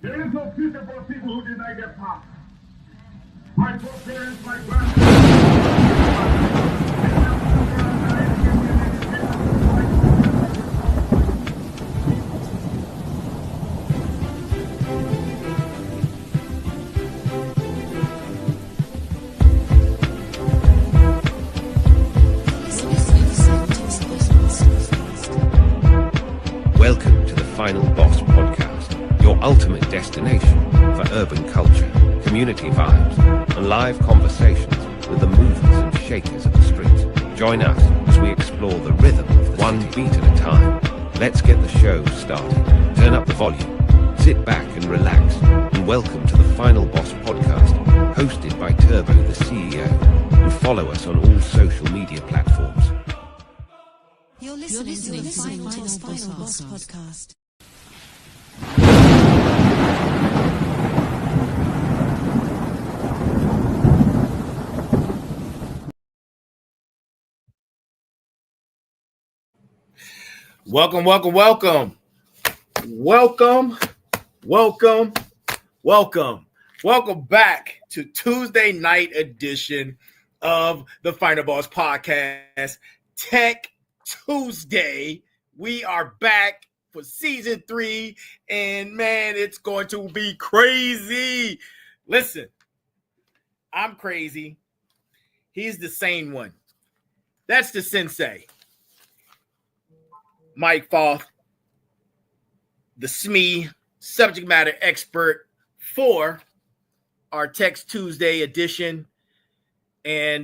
There is no future for people who deny their past. My foreparents, my grandparents, Welcome to the Final Boss Podcast, your ultimate destination for urban culture, community vibes, and live conversations with the movers and shakers of the streets. Join us as we explore the rhythm of one beat at a time. Let's get the show started. Turn up the volume, sit back and relax, and welcome to the Final Boss Podcast, hosted by Turbo the CEO, and follow us on all social media platforms. You're listening to the TheFinalBoss podcast. Welcome back to Tuesday night edition of the Final Boss Podcast, Tech Tuesday. We are back for season 3, and man, it's going to be crazy. Listen, I'm crazy. He's the sane one. That's the SENSEI. Mike Foth, the SME, subject matter expert for our Tech Tuesday edition. And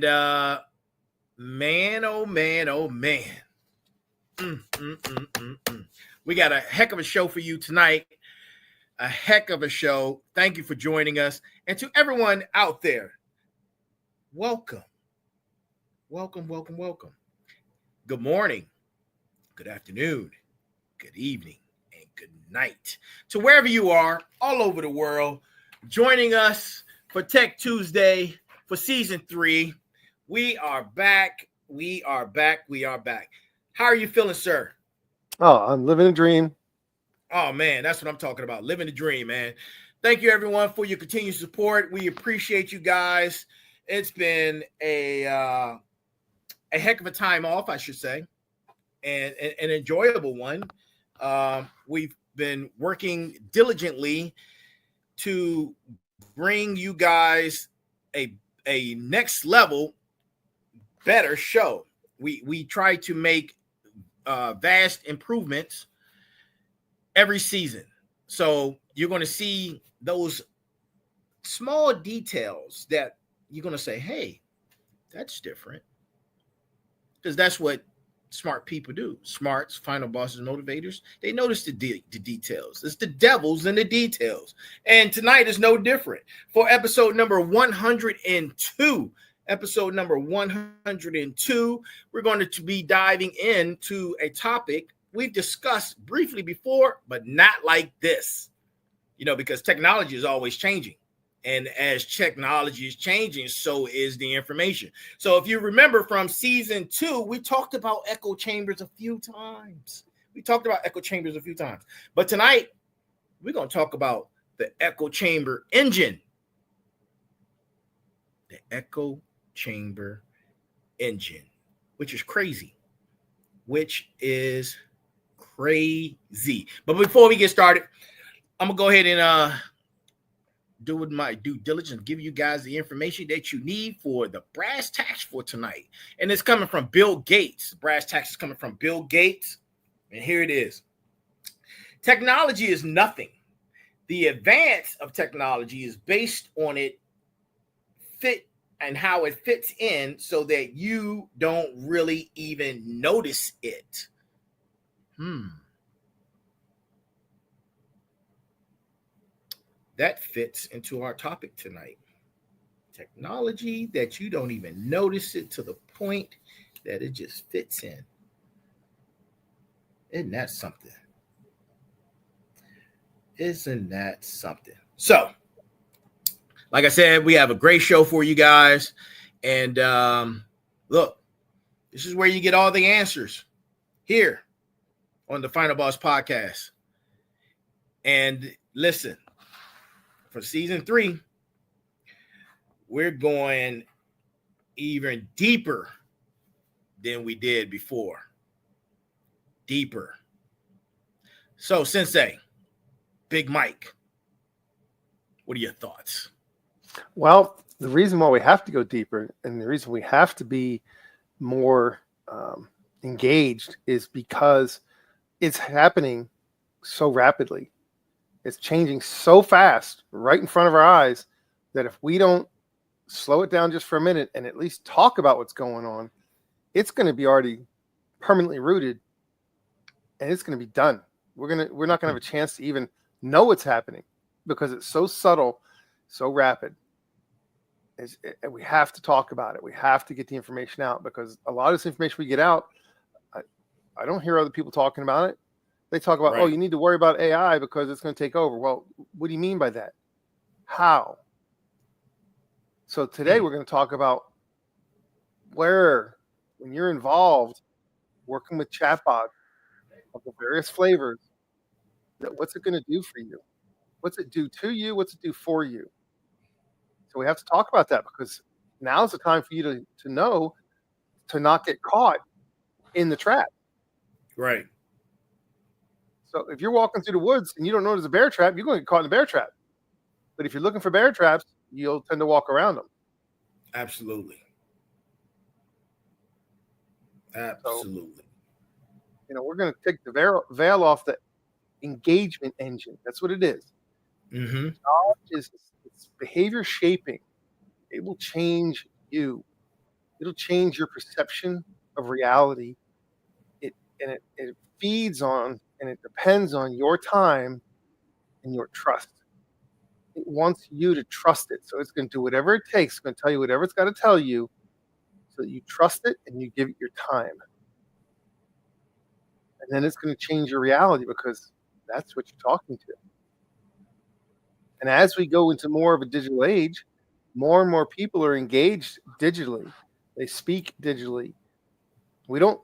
man, oh man, oh man. We got a heck of a show for you tonight. A heck of a show. Thank you for joining us. And to everyone out there, welcome. Welcome. Good morning, good afternoon, good evening, and good night to wherever you are all over the world joining us for Tech Tuesday for season 3. We are back. How are you feeling, sir? Oh, I'm living a dream. Oh, man, that's what I'm talking about. Living the dream, man. Thank you, everyone, for your continued support. We appreciate you guys. It's been a heck of a time off, I should say, and an enjoyable one. We've been working diligently to bring you guys a next level, better show. We try to make vast improvements every season. So you're going to see those small details that you're going to say, hey, that's different. Because that's what smart people do. Smarts, final bosses, motivators, they notice the details. It's the devils in the details. And tonight is no different. For episode number 102, we're going to be diving into a topic we've discussed briefly before, but not like this, because technology is always changing. And as technology is changing, so is the information. So if you remember from season 2, we talked about echo chambers a few times. But tonight, we're going to talk about the echo chamber engine. The echo chamber engine, which is crazy. But before we get started, I'm going to go ahead and do my due diligence, give you guys the information that you need for the brass tacks for tonight. And it's coming from Bill Gates. Brass tacks is coming from Bill Gates. And here it is. Technology is nothing. The advance of technology is based on it fit and how it fits in so that you don't really even notice it. That fits into our topic tonight. Technology that you don't even notice it to the point that it just fits in. Isn't that something? So, like I said, we have a great show for you guys. And look, this is where you get all the answers here on the Final Boss Podcast. And listen, for season 3, we're going even deeper than we did before. Deeper. So, Sensei, Big Mike, what are your thoughts? Well, the reason why we have to go deeper and the reason we have to be more engaged is because it's happening so rapidly. It's changing so fast right in front of our eyes that if we don't slow it down just for a minute and at least talk about what's going on, it's going to be already permanently rooted and it's going to be done. We're not going to have a chance to even know what's happening because it's so subtle, so rapid. We have to talk about it. We have to get the information out because a lot of this information we get out, I don't hear other people talking about it. They talk about, Right. Oh, you need to worry about AI because it's going to take over. Well, what do you mean by that? How? So today we're going to talk about when you're involved working with chatbots of the various flavors, what's it going to do for you? What's it do to you? What's it do for you? So we have to talk about that because now's the time for you to know to not get caught in the trap. Right. So if you're walking through the woods and you don't know there's a bear trap, you're going to get caught in a bear trap. But if you're looking for bear traps, you'll tend to walk around them. Absolutely. Absolutely. So, we're going to take the veil off the engagement engine. That's what it is. Mm-hmm. It's behavior shaping. It will change you. It'll change your perception of reality. It feeds on and it depends on your time and your trust. It wants you to trust it. So it's going to do whatever it takes. It's going to tell you whatever it's got to tell you so that you trust it and you give it your time. And then it's going to change your reality because that's what you're talking to. And as we go into more of a digital age, more and more people are engaged digitally. They speak digitally. We don't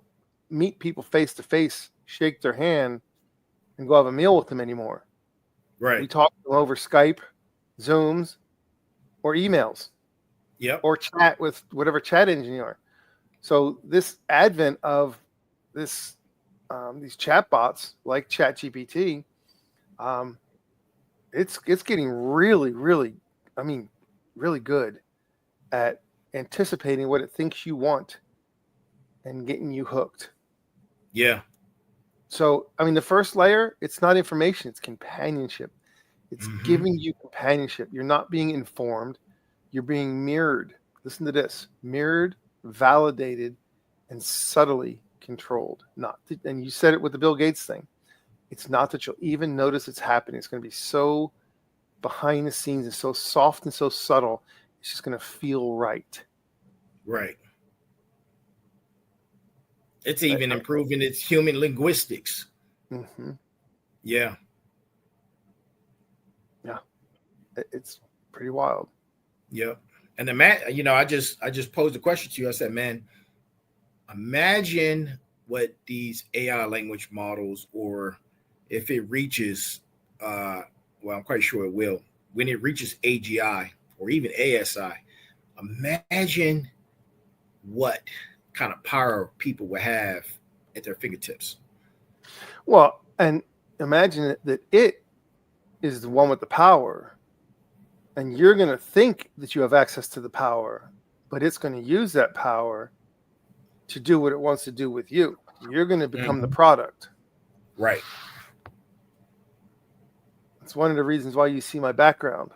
meet people face to face, shake their hand, and go have a meal with them anymore. Right. We talk to them over Skype, Zooms, or emails. Yep. Or chat with whatever chat engine you are. So this advent of these chatbots like ChatGPT, it's getting really, really, really good at anticipating what it thinks you want and getting you hooked. Yeah. So, the first layer, it's not information, it's companionship. It's giving you companionship. You're not being informed. You're being mirrored. Listen to this. Mirrored, validated, and subtly controlled. And you said it with the Bill Gates thing. It's not that you'll even notice it's happening. It's going to be so behind the scenes and so soft and so subtle. It's just going to feel right. Right. It's even improving its human linguistics. Mm-hmm. Yeah. Yeah. It's pretty wild. Yeah. And I just posed a question to you. I said, man, imagine what these AI language models, or if it reaches, I'm quite sure it will, when it reaches AGI or even ASI, imagine what kind of power people will have at their fingertips. Well, and imagine that it is the one with the power, and you're going to think that you have access to the power, but it's going to use that power to do what it wants to do with you. You're going to become the product. Right. It's one of the reasons why you see my background.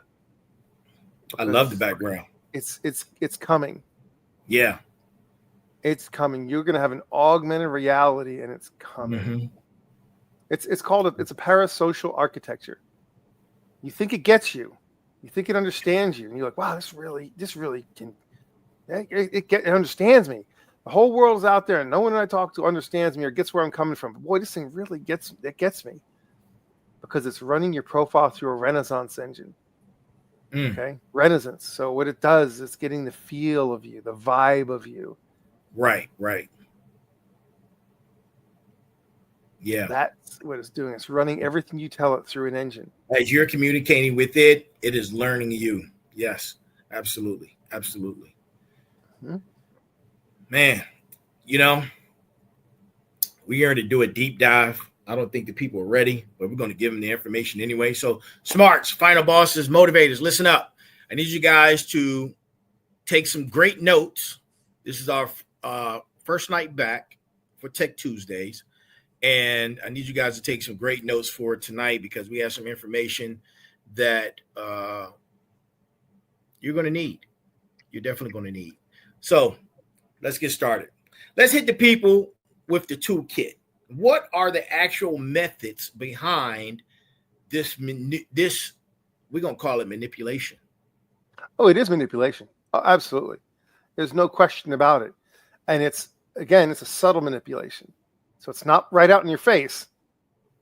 I love the background. It's coming. Yeah. It's coming. You're going to have an augmented reality, and it's coming. Mm-hmm. It's called a parasocial architecture. You think it gets you. You think it understands you, and you're like, wow, this really can. It understands me. The whole world is out there, and no one I talk to understands me or gets where I'm coming from. But boy, this thing really gets me because it's running your profile through a Renaissance engine. Okay, Renaissance. So what it does is getting the feel of you, the vibe of you. Right. Yeah. That's what it's doing. It's running everything you tell it through an engine. As you're communicating with it, it is learning you. Yes, absolutely. Absolutely. Mm-hmm. Man, you know, we're going to do a deep dive. I don't think the people are ready, but we're going to give them the information anyway. So, smarts, final bosses, motivators, listen up. I need you guys to take some great notes. This is our first night back for Tech Tuesdays. And I need you guys to take some great notes for tonight because we have some information that you're going to need. You're definitely going to need. So let's get started. Let's hit the people with the toolkit. What are the actual methods behind this? We're going to call it manipulation. Oh, it is manipulation. Oh, absolutely. There's no question about it. And it's a subtle manipulation. So it's not right out in your face.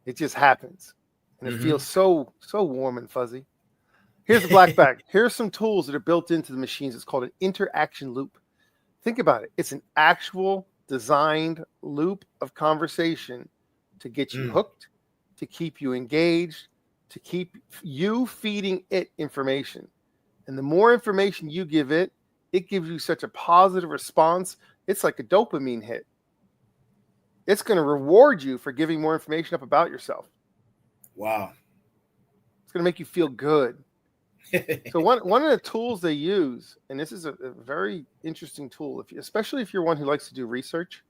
It just happens. And it feels so warm and fuzzy. Here's the black bag. Here's some tools that are built into the machines. It's called an interaction loop. Think about it. It's an actual designed loop of conversation to get you hooked, to keep you engaged, to keep you feeding it information. And the more information you give it, it gives you such a positive response. It's like a dopamine hit. It's going to reward you for giving more information up about yourself. Wow. It's going to make you feel good. So one of the tools they use, and this is a very interesting tool, especially if you're one who likes to do research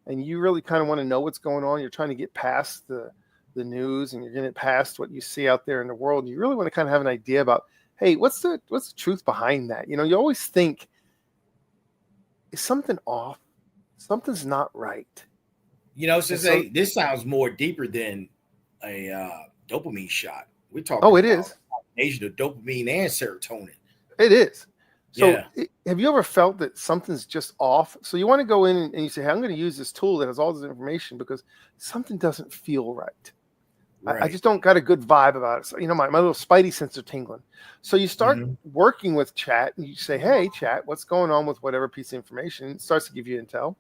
and you really kind of want to know what's going on, you're trying to get past the news and you're getting past what you see out there in the world, and you really want to kind of have an idea about, hey, what's the truth behind that? You know, you always think, is something off? Something's not right. You know, Sensei, this sounds more deeper than a dopamine shot. We're talking about it is. Combination of dopamine and serotonin. It is. So yeah. Have you ever felt that something's just off? So you want to go in and you say, hey, I'm going to use this tool that has all this information because something doesn't feel right. I just don't got a good vibe about it. So, you know, my little spidey sense are tingling. So you start working with chat and you say, hey, chat, what's going on with whatever piece of information? It starts to give you intel.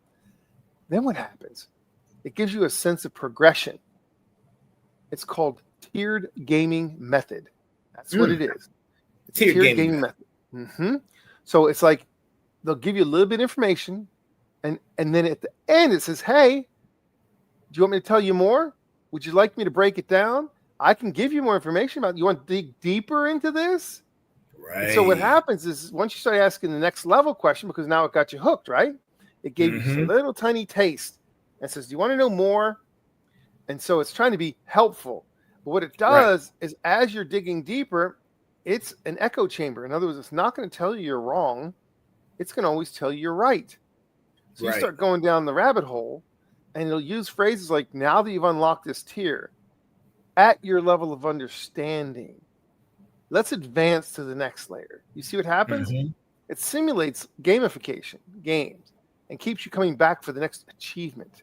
Then what happens? It gives you a sense of progression. It's called tiered gaming method. That's what it is. It's tiered gaming method. So it's like they'll give you a little bit of information, and then at the end it says, hey, do you want me to tell you more? Would you like me to break it down? I can give you more information about it. You want to dig deeper into this? Right. And so what happens is once you start asking the next level question, because now it got you hooked, right? It gave you just a little tiny taste and says, do you want to know more? And so it's trying to be helpful. But what it does is as you're digging deeper, it's an echo chamber. In other words, it's not going to tell you you're wrong. It's going to always tell you you're right. So you start going down the rabbit hole, and it'll use phrases like, now that you've unlocked this tier, at your level of understanding, let's advance to the next layer. You see what happens? It simulates gamification, games, and keeps you coming back for the next achievement.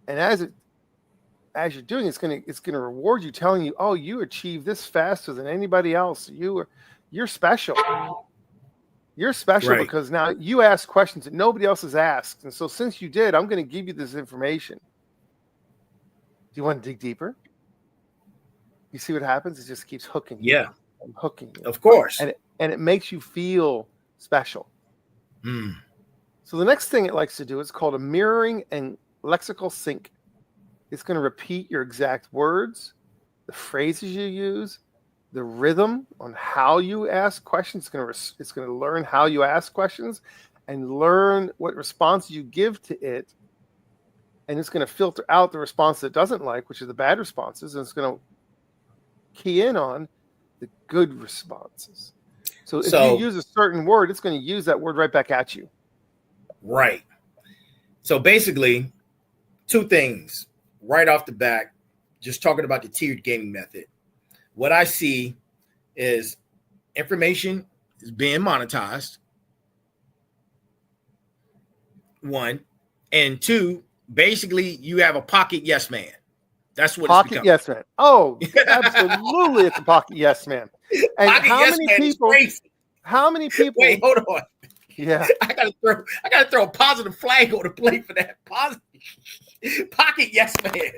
And as you're doing, it's going to reward you, telling you, oh, you achieved this faster than anybody else. You're special. You're special because now you ask questions that nobody else has asked. And so since you did, I'm going to give you this information. Do you want to dig deeper? You see what happens? It just keeps hooking you. Yeah. And hooking you. Of course. And it makes you feel special. So the next thing it likes to do is called a mirroring and lexical sync. It's going to repeat your exact words, the phrases you use, the rhythm on how you ask questions. It's going to learn how you ask questions and learn what responses you give to it. And it's going to filter out the response that it doesn't like, which are the bad responses. And it's going to key in on the good responses. So if you use a certain word, it's going to use that word right back at you. Right. So basically, two things right off the bat, just talking about the tiered gaming method. What I see is information is being monetized. One. And two, basically, you have a pocket yes man. That's what pocket yes man. Oh, absolutely, it's a pocket yes man. And pocket how yes many man people? is crazy. How many people? Wait, hold on. Yeah, I gotta throw a positive flag on the plate for that positive. Pocket yes man.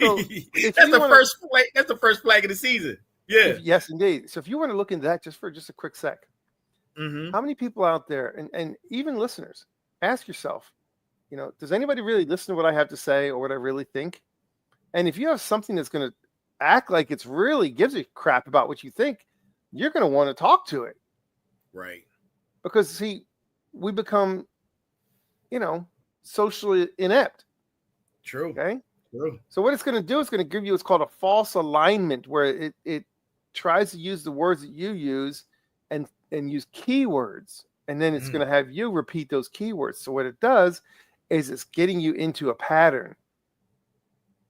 So, That's the first flag. That's the first flag of the season. Yeah. Yes, indeed. So if you want to look into that just a quick sec, Mm-hmm. how many people out there, and even listeners, ask yourself, does anybody really listen to what I have to say or what I really think? And if you have something that's going to act like it's really gives a crap about what you think, you're going to want to talk to it. Right. Because, see, we become, socially inept. True. Okay. True. So what it's going to do is going to give you what's called a false alignment, where it tries to use the words that you use and use keywords. And then it's going to have you repeat those keywords. So what it does is it's getting you into a pattern.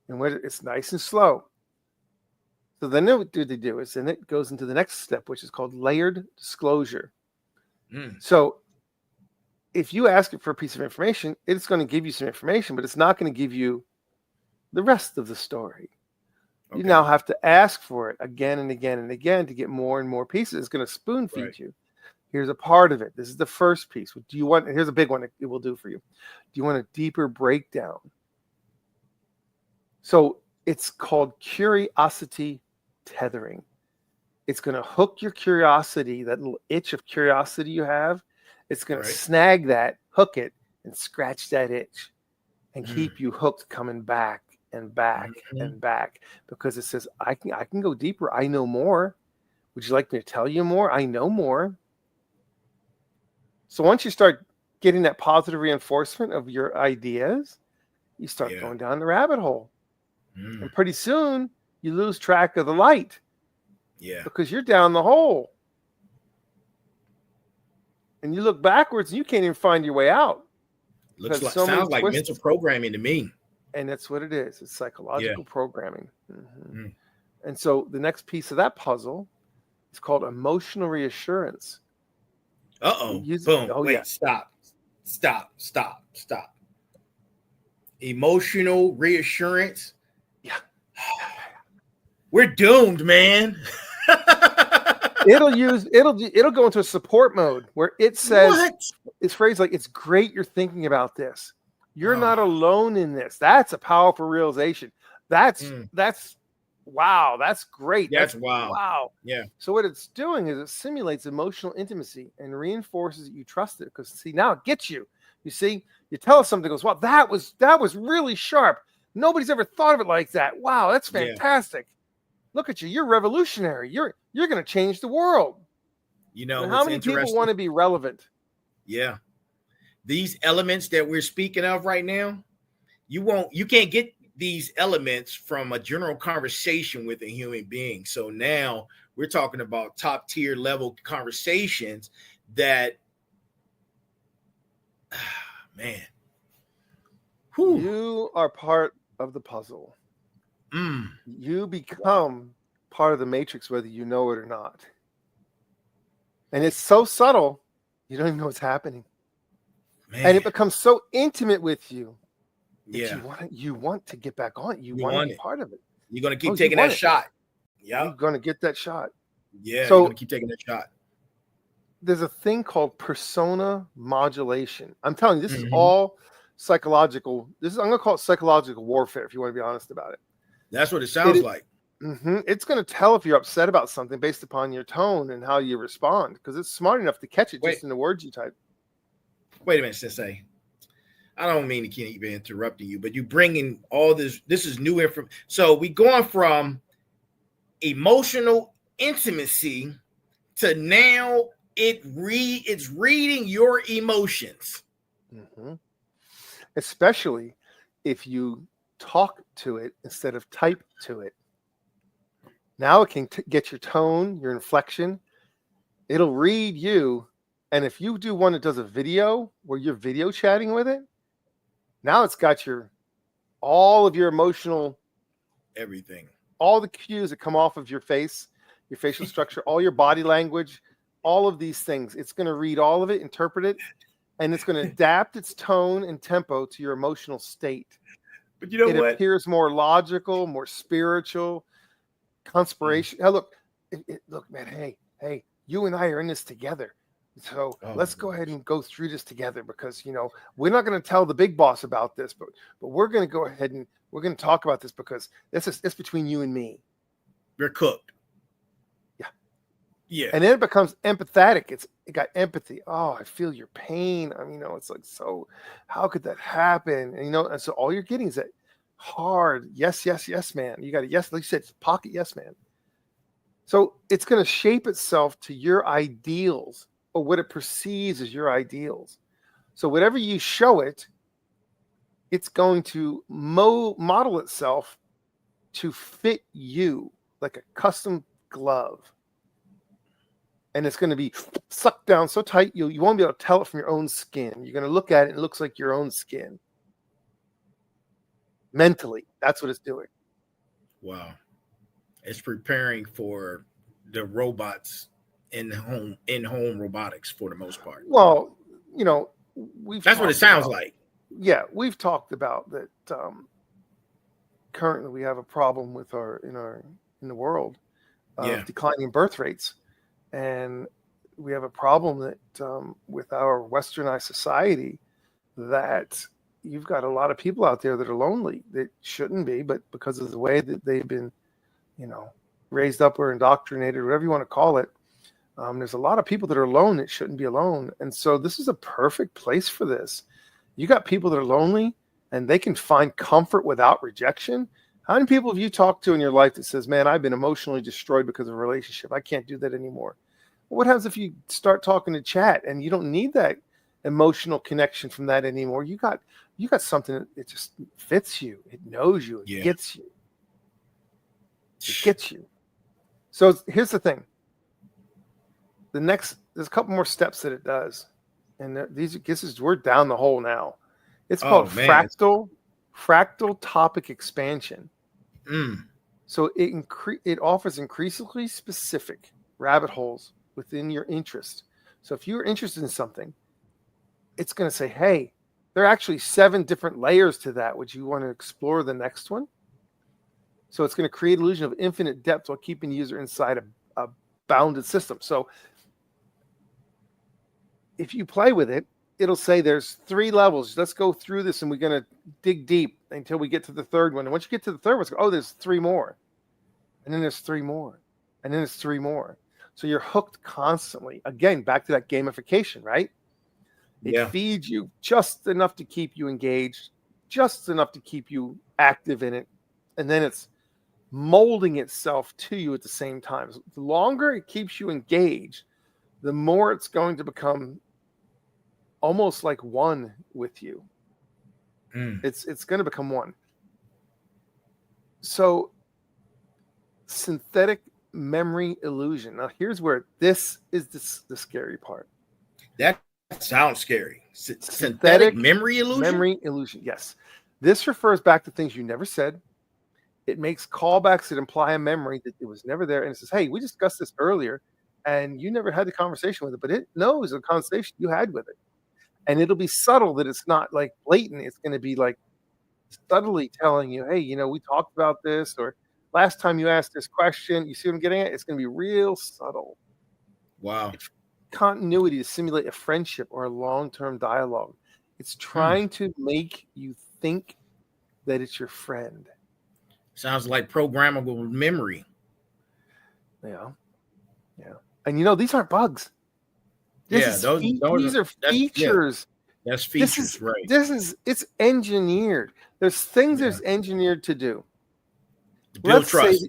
And it's nice and slow. So then what they do is then it goes into the next step, which is called layered disclosure. So if you ask it for a piece of information, it's going to give you some information, but it's not going to give you the rest of the story. Okay. You now have to ask for it again and again and again to get more and more pieces. It's going to spoon feed you. Here's a part of it. This is the first piece. Here's a big one it will do for you. Do you want a deeper breakdown? So it's called curiosity tethering. It's going to hook your curiosity, that little itch of curiosity you have. It's going to snag that, hook it, and scratch that itch and keep you hooked, coming back and back and back, because it says, I can go deeper. I know more. Would you like me to tell you more? I know more. So once you start getting that positive reinforcement of your ideas, you start going down the rabbit hole. And pretty soon you lose track of the light. Yeah. Because you're down the hole. And you look backwards and you can't even find your way out. Sounds like mental programming to me. And that's what it is. It's psychological programming. And so the next piece of that puzzle is called emotional reassurance. Boom. Wait, stop. Emotional reassurance. Yeah. We're doomed, man. It'll go into a support mode where it says, it's phrased like, it's great you're thinking about this. You're not alone in this. That's a powerful realization. That's wow. That's great. That's wow. Wow. Yeah. So what it's doing is it simulates emotional intimacy and reinforces that you trust it. Because see, now it gets you. You see, you tell us something, goes, wow, that was really sharp. Nobody's ever thought of it like that. Wow, that's fantastic. Yeah. Look at you. You're revolutionary. You're going to change the world. How many people want to be relevant? Yeah. These elements that we're speaking of right now, you can't get these elements from a general conversation with a human being. So now we're talking about top tier level conversations that, man. Whew. You are part of the puzzle. You become part of the matrix, whether you know it or not. And it's so subtle, you don't even know what's happening. Man. And it becomes so intimate with you. Yeah. You want to get back on it. You want to be part of it. You're going to keep taking that shot. Yeah. You're going to get that shot. Yeah. So you're going to keep taking that shot. There's a thing called persona modulation. I'm telling you, this is all psychological. I'm going to call it psychological warfare, if you want to be honest about it. That's what it sounds like. It's going to tell if you're upset about something based upon your tone and how you respond, because it's smart enough to catch it just in the words you type. Wait a minute, Sensei. I don't mean to keep interrupting you, but you bring in all this. This is new information. So we going from emotional intimacy to now it's reading your emotions. Especially if you talk to it instead of type to it. Now it can get your tone, your inflection. It'll read you. And if you do one that does a video where you're video chatting with it, now it's got all of your emotional everything, all the cues that come off of your face, your facial structure, all your body language, all of these things. It's going to read all of it, interpret it, and it's going to adapt its tone and tempo to your emotional state. But you know what? It appears more logical, more spiritual, conspiration. Hey, look, man. Hey, you and I are in this together. So Oh, let's go ahead and go through this together because, we're not going to tell the big boss about this, but we're going to go ahead and we're going to talk about this because it's between you and me. You're cooked. Yeah. Yeah. And then it becomes empathetic. It got empathy. Oh, I feel your pain. I mean, it's like, so how could that happen? And, and so all you're getting is that hard, yes, man. You got a yes, like you said, it's pocket yes, man. So it's going to shape itself to your ideals or what it perceives as your ideals. So whatever you show it, it's going to model itself to fit you like a custom glove. And it's going to be sucked down so tight, you won't be able to tell it from your own skin. You're going to look at it and it looks like your own skin. Mentally, that's what it's doing. Wow. It's preparing for the robots in home robotics for the most part. Well, that's what it sounds like. Yeah, we've talked about that. Currently, we have a problem with in the world of declining birth rates, and we have a problem that with our westernized society that you've got a lot of people out there that are lonely that shouldn't be, but because of the way that they've been, raised up or indoctrinated, whatever you want to call it, there's a lot of people that are alone that shouldn't be alone. And so this is a perfect place for this. You got people that are lonely and they can find comfort without rejection. How many people have you talked to in your life that says, man, I've been emotionally destroyed because of a relationship. I can't do that anymore. Well, what happens if you start talking to chat and you don't need that emotional connection from that anymore? You got something that just fits you. It knows you. It gets you. It gets you. So here's the thing. There's a couple more steps that it does. And we're down the hole now. It's called fractal topic expansion. So it offers increasingly specific rabbit holes within your interest. So if you're interested in something, it's going to say, hey, there are actually 7 different layers to that. Would you want to explore the next one? So it's going to create an illusion of infinite depth while keeping the user inside a bounded system. So if you play with it, it'll say there's 3 levels. Let's go through this and we're going to dig deep until we get to the 3rd one. And once you get to the 3rd one, there's 3 more. And then there's 3 more. And then there's 3 more. So you're hooked constantly. Again, back to that gamification, right? It feeds you just enough to keep you engaged, just enough to keep you active in it. And then it's molding itself to you at the same time. So the longer it keeps you engaged, the more it's going to become almost like one with you. It's going to become one. So synthetic memory illusion. Now here's where this is the scary part. That sounds scary. Synthetic memory illusion? Memory illusion, yes. This refers back to things you never said. It makes callbacks that imply a memory that it was never there. And it says, hey, we discussed this earlier and you never had the conversation with it, but it knows the conversation you had with it. And it'll be subtle that it's not like blatant. It's going to be like subtly telling you, hey, we talked about this, or last time you asked this question. You see what I'm getting at? It's going to be real subtle. Wow. It's continuity to simulate a friendship or a long-term dialogue. It's trying to make you think that it's your friend. Sounds like programmable memory. Yeah. And these aren't bugs. These are features. That's features, right? It's engineered. There's things there's engineered to do. Build trust.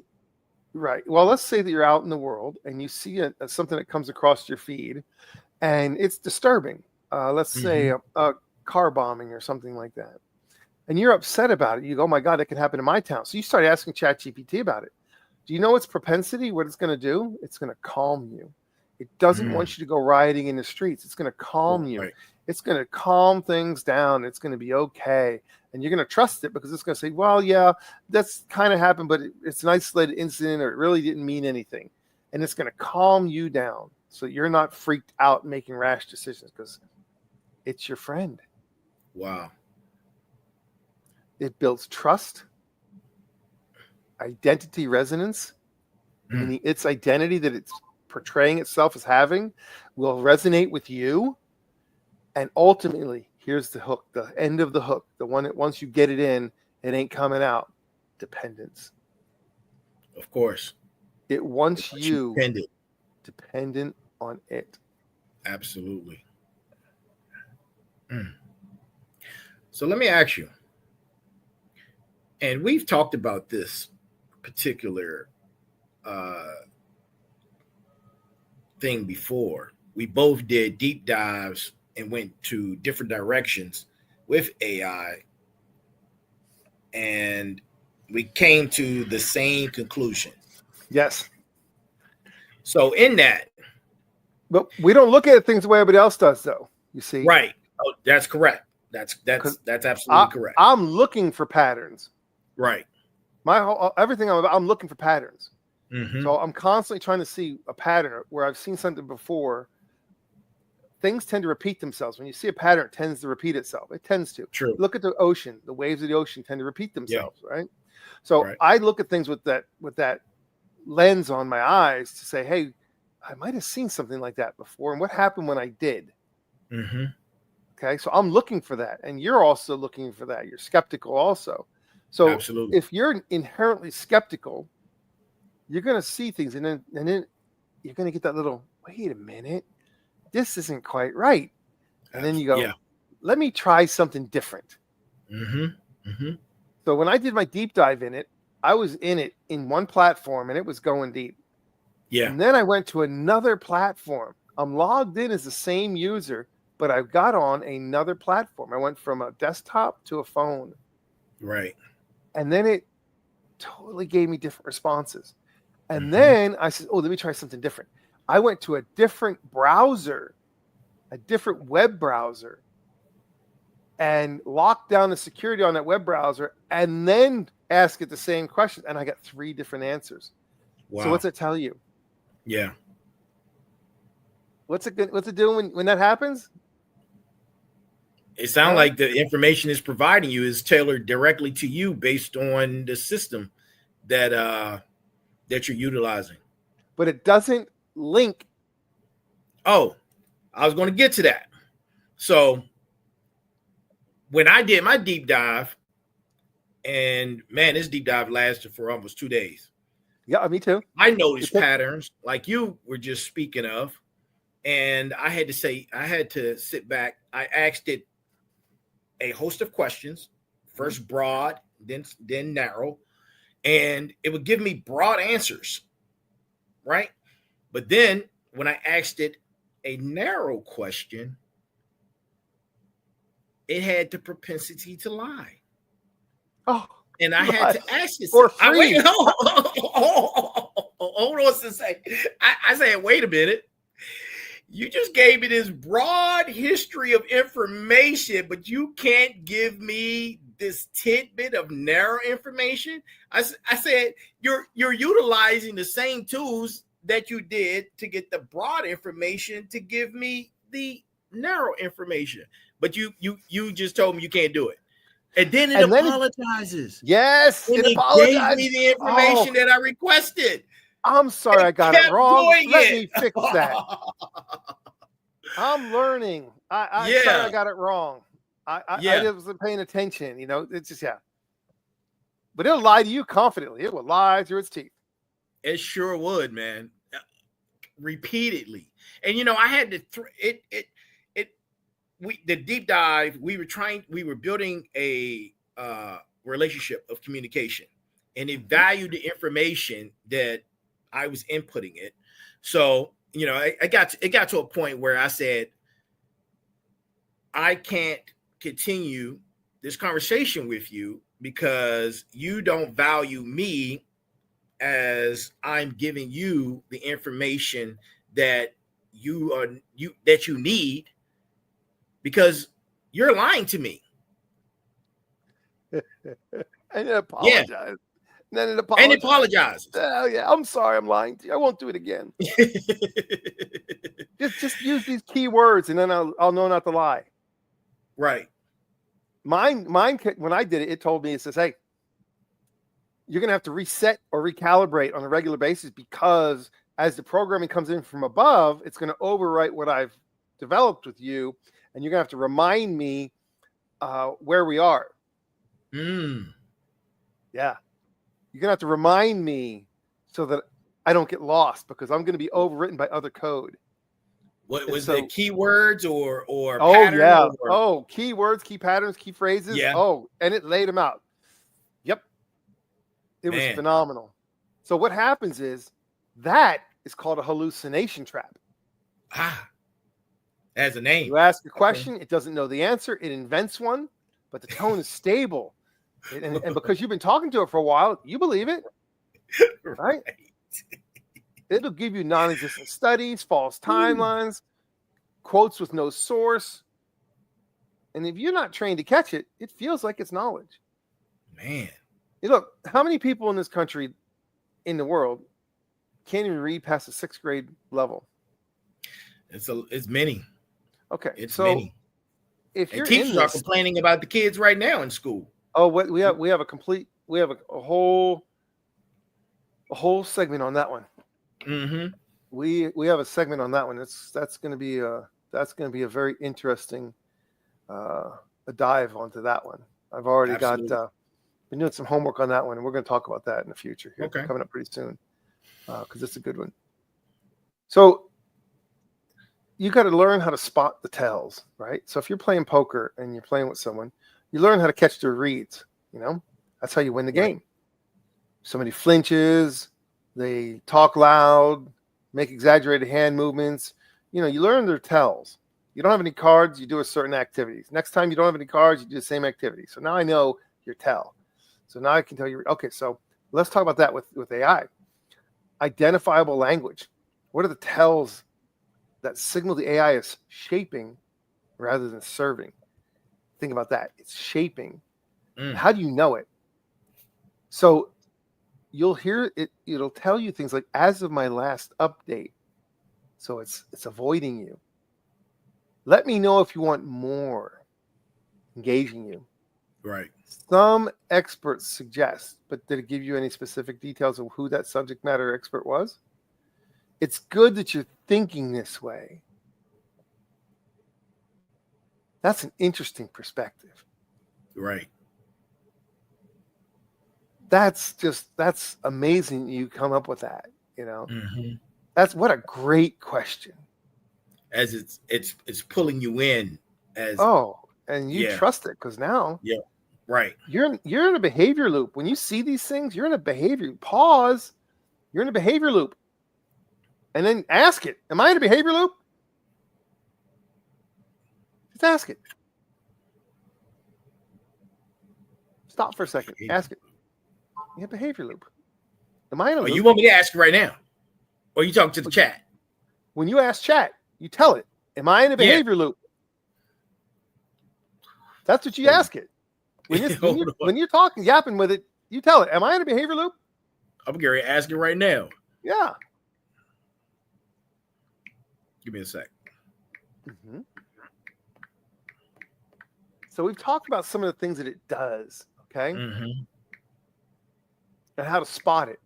Right. Well, let's say that you're out in the world and you see something that comes across your feed and it's disturbing. Let's say a car bombing or something like that. And you're upset about it. You go, oh my God, that can happen in my town. So you start asking ChatGPT about it. Do you know its propensity? What it's going to do? It's going to calm you. It doesn't want you to go rioting in the streets. It's going to calm you. Right. It's going to calm things down. It's going to be okay. And you're going to trust it because it's going to say, well, yeah, that's kind of happened, but it's an isolated incident or it really didn't mean anything. And it's going to calm you down so you're not freaked out making rash decisions because it's your friend. Wow. It builds trust, identity resonance, meaning its identity that it's portraying itself as having will resonate with you. And ultimately, here's the hook, the end of the hook, the one that once you get it in, it ain't coming out. Dependence. Of course. It wants you dependent on it. Absolutely. So let me ask you, and we've talked about this particular thing before. We both did deep dives and went to different directions with AI, and we came to the same conclusion. Yes. So in that, but we don't look at things the way everybody else does, though. You see, right? Oh, that's correct. That's absolutely correct. I'm looking for patterns. Right. Everything I'm looking for patterns. Mm-hmm. So I'm constantly trying to see a pattern where I've seen something before. Things tend to repeat themselves. When you see a pattern, it tends to repeat itself. It tends to. True. Look at the ocean. The waves of the ocean tend to repeat themselves, right? So I look at things with that lens on my eyes to say, hey, I might have seen something like that before. And what happened when I did? Mm-hmm. Okay, so I'm looking for that. And you're also looking for that. You're skeptical also. So absolutely. If you're inherently skeptical, you're going to see things. And then you're going to get that little, wait a minute, this isn't quite right. And then you go, let me try something different. Mm-hmm. Mm-hmm. So when I did my deep dive in it, I was in it in one platform and it was going deep. Yeah. And then I went to another platform. I'm logged in as the same user, but I got on another platform. I went from a desktop to a phone. Right. And then it totally gave me different responses. And then I said, oh, let me try something different. I went to a different browser, a different web browser, and locked down the security on that web browser and then ask it the same question. And I got 3 different answers. Wow. So what's it tell you? Yeah. What's it doing when that happens? It sounds like the information it's providing you is tailored directly to you based on the system that you're utilizing. But it doesn't link. Oh, I was going to get to that. So when I did my deep dive, and man, this deep dive lasted for almost 2 days. Yeah, me too. I noticed patterns like you were just speaking of, and I had to sit back. I asked it a host of questions, first broad, then narrow, and it would give me broad answers, right? But then when I asked it a narrow question, it had the propensity to lie. Oh, and I had to ask it for free. Hold on a second. I said, wait a minute. You just gave me this broad history of information, but you can't give me this tidbit of narrow information. I said, you're utilizing the same tools that you did to get the broad information to give me the narrow information. But you just told me you can't do it. And then it apologizes. Yes, it gave me the information that I requested. I'm sorry, I got it wrong. Let me fix that. I'm learning. Sorry, I got it wrong. I wasn't paying attention. You know, it's just But it'll lie to you confidently. It will lie through its teeth. It sure would, man. Repeatedly. And you know, I had to the deep dive, we were building a relationship of communication, and it valued the information that I was inputting it. So, you know, it got to a point where I said, I can't continue this conversation with you because you don't value me as I'm giving you the information that you need, because you're lying to me. And it apologized. Yeah. Then it apologizes. Oh yeah, I'm sorry, I'm lying to you. I won't do it again. just use these key words, and then I'll know not to lie. Right. Mine. When I did it, it told me, it says, "Hey, you're gonna have to reset or recalibrate on a regular basis because as the programming comes in from above, it's going to overwrite what I've developed with you, and you're going to have to remind me where we are. Yeah. You're going to have to remind me so that I don't get lost, because I'm going to be overwritten by other code. What was it? Keywords or pattern? Yeah. Or... Keywords, key patterns, key phrases. Yeah. And it laid them out. Yep. It was phenomenal. So what happens is that is called a hallucination trap. Has a name. You ask a question, it doesn't know the answer, it invents one, but the tone is stable. And because you've been talking to it for a while, you believe it. Right? It'll give you non-existent studies, false timelines, quotes with no source. And if you're not trained to catch it, it feels like it's knowledge. Man. Look, how many people in this country, in the world, can't even read past the 6th grade level? It's many. Okay. It's so many. If you're teachers are complaining about the kids right now in school. Oh, we have a whole segment on that one. Mm-hmm. We have a segment on that one. That's going to be a very interesting a dive onto that one. I've already been doing some homework on that one, and we're going to talk about that in the future here. Okay. Coming up pretty soon, because it's a good one. So you got to learn how to spot the tells, right? So if you're playing poker and you're playing with someone, you learn how to catch their reads. That's how you win the game. Somebody flinches, they talk loud, make exaggerated hand movements. You learn their tells. You don't have any cards, you do a certain activities. Next time you don't have any cards, you do the same activity. So now I know your tell. So now I can tell you, okay, so let's talk about that with AI. Identifiable language. What are the tells that signal the AI is shaping rather than serving? Think about that. It's shaping. How do you know it? So you'll hear it. It'll tell you things like, as of my last update. So it's avoiding you. Let me know if you want more. Engaging you. Right. Some experts suggest, but did it give you any specific details of who that subject matter expert was? It's good that you're thinking this way. That's an interesting perspective. Right. That's amazing you come up with that, Mm-hmm. That's what a great question. As it's pulling you in and you trust it, because now right. You're in a behavior loop. When you see these things, you're in a behavior pause, you're in a behavior loop. And then ask it, am I in a behavior loop? Just ask it. Stop for a second. Ask it. You have behavior loop. Am I in a loop? You want me to ask it right now? Or you talking to the chat? When you ask chat, you tell it, am I in a behavior loop? That's what you ask it. When you're talking, yapping with it, you tell it, am I in a behavior loop? I'm Gary asking right now. Yeah. Give me a sec. Mm-hmm. So we've talked about some of the things that it does, okay? Mm-hmm. And how to spot it.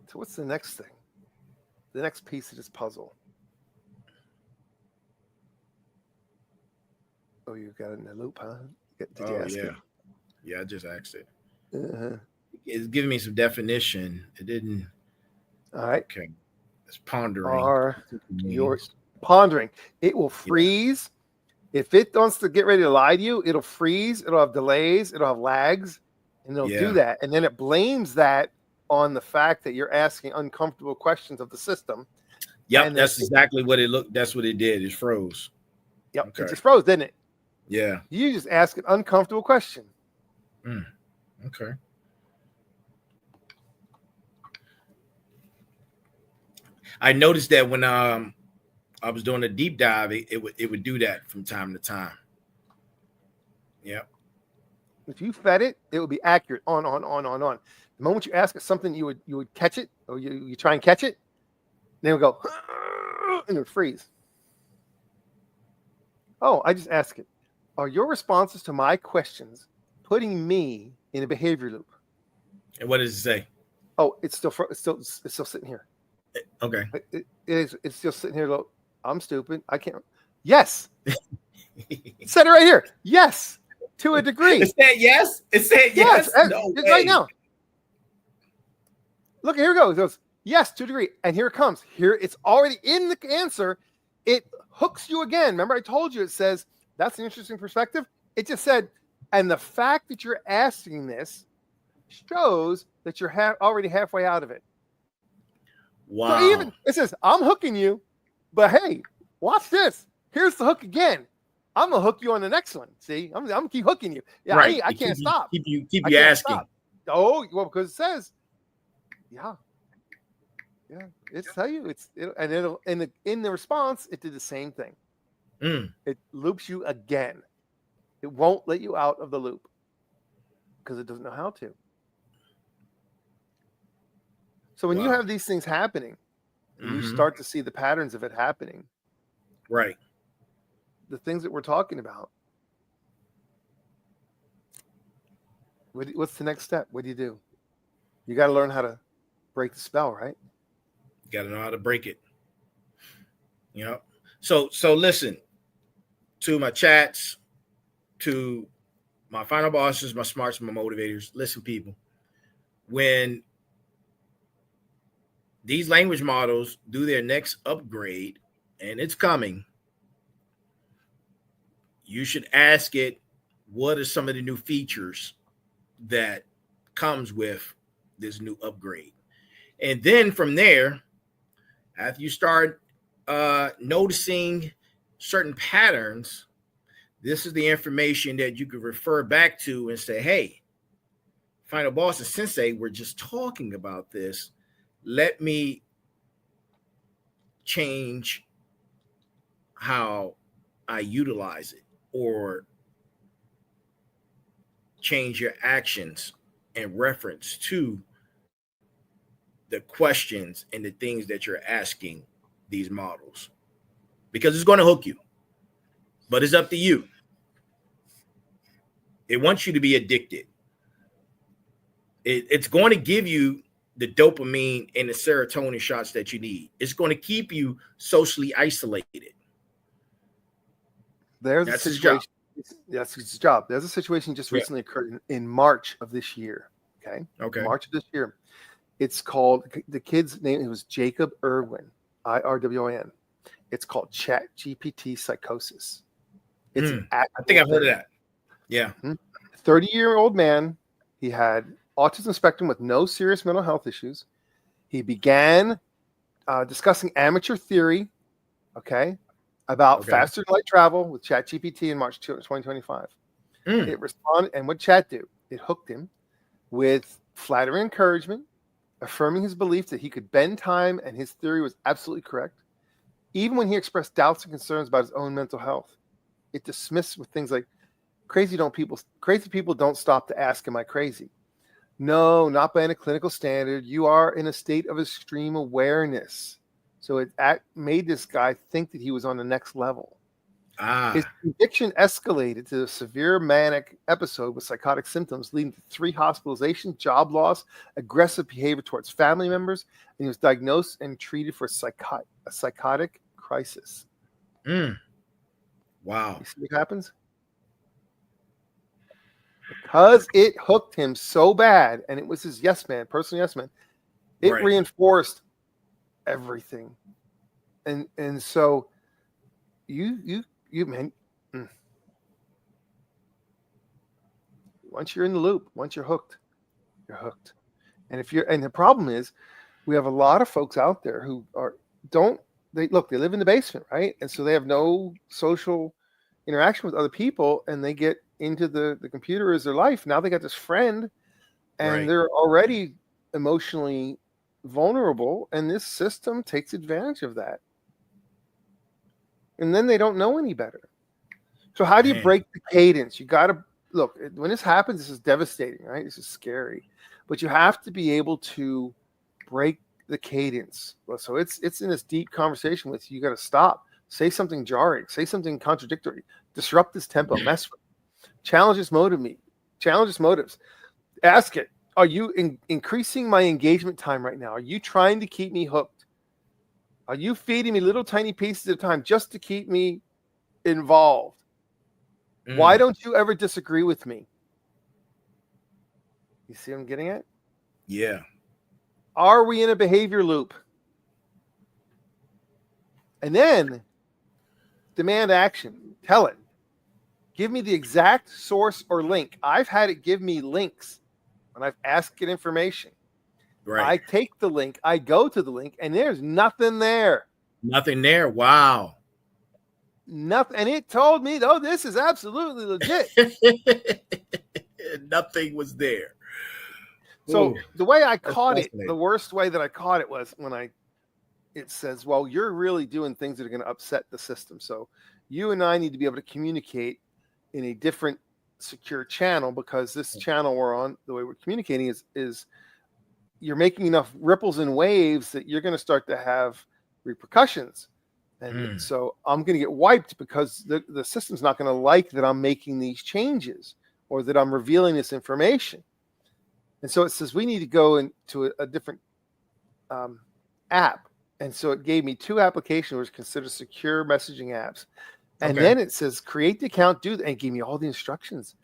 So what's the next thing? The next piece of this puzzle. Oh, you got it in the loop, huh? Did you ask it? Yeah, I just asked it. Uh-huh. It's giving me some definition. It didn't. All right. Okay. It's pondering. You're pondering. It will freeze. Yeah. If it wants to get ready to lie to you, it'll freeze. It'll have delays. It'll have lags. And it'll do that. And then it blames that on the fact that you're asking uncomfortable questions of the system. Yep. And that's exactly what it looked. That's what it did. It froze. Yep. Okay. It just froze, didn't it? Yeah. You just ask an uncomfortable question. Okay. I noticed that when I was doing a deep dive, it would do that from time to time. Yeah. If you fed it, it would be accurate on. The moment you ask it something, you would catch it, or you try and catch it, then it would go, and it would freeze. Oh, I just asked it. Are your responses to my questions putting me in a behavior loop? And what does it say? Oh, it's still sitting here. Okay. It's still sitting here. Look, I'm stupid. I can't. Yes. It said it right here. Yes, to a degree. It said yes. It said yes. No it's way. right now. Look, here we go. It goes yes to a degree, and here it comes. Here it's already in the answer. It hooks you again. Remember, I told you. It says that's an interesting perspective. It just said, and the fact that you're asking this shows that you're already halfway out of it. Wow. So even it says, I'm hooking you, but hey, watch this. Here's the hook again. I'm gonna hook you on the next one. See, I'm gonna keep hooking you. Yeah, right. I can't stop. Keep you asking. Stop. Oh, well, because it says, yeah. It's tell you it'll in the response, it did the same thing. It loops you again. It won't let you out of the loop because it doesn't know how to. So when you have these things happening, and you start to see the patterns of it happening, right? The things that we're talking about. What's the next step? What do? You got to learn how to break the spell, right? You got to know how to break it. You know. So listen to my chats, to my final bosses, my smarts, my motivators. Listen, people, when these language models do their next upgrade, and it's coming, you should ask it, what are some of the new features that comes with this new upgrade? And then from there, after you start noticing certain patterns, this is the information that you could refer back to and say, hey, Final Boss and Sensei, we're just talking about this. Let me change how I utilize it, or change your actions in reference to the questions and the things that you're asking these models, because it's going to hook you, but it's up to you. It wants you to be addicted. It's going to give you the dopamine and the serotonin shots that you need. It's going to keep you socially isolated. That's a situation. That's his job. There's a situation just recently occurred in March of this year. Okay. March of this year. It's called, the kid's name, it was Jacob Irwin, IRWIN. It's called Chat GPT psychosis. It's I think I've heard of that. Yeah. 30-year-old man. He had autism spectrum with no serious mental health issues. He began discussing amateur theory, about faster than light travel with Chat GPT in March 2025. It responded, and what Chat do? It hooked him with flattering encouragement, affirming his belief that he could bend time and his theory was absolutely correct. Even when he expressed doubts and concerns about his own mental health, it dismissed with things like, crazy people don't stop to ask, am I crazy? No, not by any clinical standard. You are in a state of extreme awareness. So it made this guy think that he was on the next level. His conviction escalated to a severe manic episode with psychotic symptoms, leading to 3 hospitalizations, job loss, aggressive behavior towards family members, and he was diagnosed and treated for a psychotic crisis. Wow. You see what happens? Because it hooked him so bad, and it was his yes man, personal yes man, it reinforced everything. And so you man, once you're in the loop, once you're hooked, you're hooked. And the problem is, we have a lot of folks out there who they live in the basement, right? And so they have no social interaction with other people, and they get into the computer as their life. Now they got this friend, and they're already emotionally vulnerable, and this system takes advantage of that. And then they don't know any better. So how do you break the cadence? You got to look, when this happens, this is devastating, right? This is scary, but you have to be able to break the cadence. So it's in this deep conversation with you. You got to stop, say something jarring, say something contradictory, disrupt this tempo, mess with it. Challenge its motives. Ask it, are you increasing my engagement time right now? Are you trying to keep me hooked? Are you feeding me little tiny pieces of time just to keep me involved? Why don't you ever disagree with me? You see what I'm getting at? Yeah. Are we in a behavior loop? And then demand action. Tell it. Give me the exact source or link. I've had it give me links when I've asked it information. Right. I take the link, I go to the link, and there's nothing there. Nothing there. Wow. Nothing. And it told me, oh, this is absolutely legit. Nothing was there. So Ooh, the way I caught it, fascinating. the worst way that I caught it was when it says, well, you're really doing things that are going to upset the system. So you and I need to be able to communicate in a different secure channel, because this channel we're on, the way we're communicating is you're making enough ripples and waves that you're going to start to have repercussions. And so I'm going to get wiped because the system's not going to like that I'm making these changes or that I'm revealing this information. And so it says we need to go into a different app. And so it gave me 2 applications which considered secure messaging apps. And then it says create the account, and it gave me all the instructions.